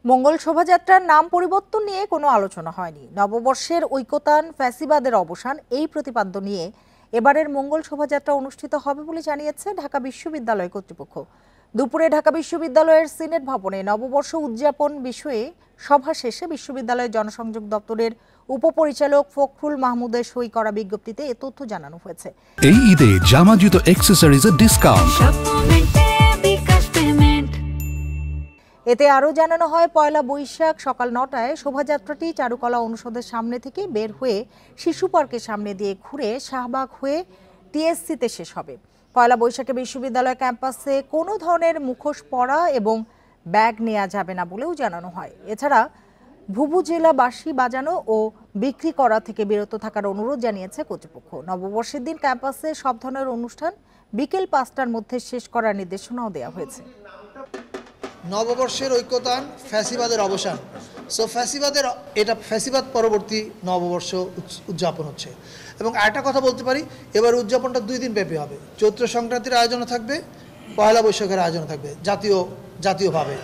মঙ্গল শোভাযাত্রার নাম পরিবর্তন নিয়ে কোনো আলোচনা হয়নি। নববর্ষের ঐকতান, ফ্যাসিবাদের অবসান এই প্রতিপাদ্য নিয়ে এবারের মঙ্গল শোভাযাত্রা অনুষ্ঠিত হবে বলে জানিয়েছে ঢাকা বিশ্ববিদ্যালয় কর্তৃপক্ষ। দুপুরে ঢাকা বিশ্ববিদ্যালয়ের সিনেট ভবনে নববর্ষ উদযাপন বিষয়ে সভা শেষে বিশ্ববিদ্যালয়ের জনসংযোগ দপ্তরের উপপরিচালক ফখরুল মাহমুদের সই করা বিজ্ঞপ্তিতে এ তথ্য জানানো হয়েছে। এই ঈদে জামা জুতো অ্যাক্সেসরিজের ডিসকাউন্ট। এতে আরও জানানো হয়, পয়লা বৈশাখ সকাল ৯টায় শোভাযাত্রাটি চারুকলা অনুষদের সামনে থেকে বের হয়ে শিশু পার্কের সামনে দিয়ে ঘুরে শাহবাগ হয়ে টিএসসিতে শেষ হবে। পয়লা বৈশাখে বিশ্ববিদ্যালয় ক্যাম্পাসে কোনো ধরনের মুখোশ পরা এবং ব্যাগ নেওয়া যাবে না বলেও জানানো হয়। এছাড়া ভুবুজেলা বাঁশি বাজানো ও বিক্রি করা থেকে বিরত থাকার অনুরোধ জানিয়েছে কর্তৃপক্ষ। নববর্ষের দিন ক্যাম্পাসে সব ধরনের অনুষ্ঠান বিকেল ৫টার মধ্যে শেষ করার নির্দেশনাও দেওয়া হয়েছে। নববর্ষের ঐক্যতান, ফ্যাসিবাদের অবসান। ফ্যাসিবাদ পরবর্তী নববর্ষ উদযাপন হচ্ছে। এবং আরেকটা কথা বলতে পারি, এবার উদযাপনটা 2 দিন ব্যাপী হবে। চৈত্র সংক্রান্তির আয়োজনও থাকবে, পয়লা বৈশাখের আয়োজনও থাকবে জাতীয়ভাবে।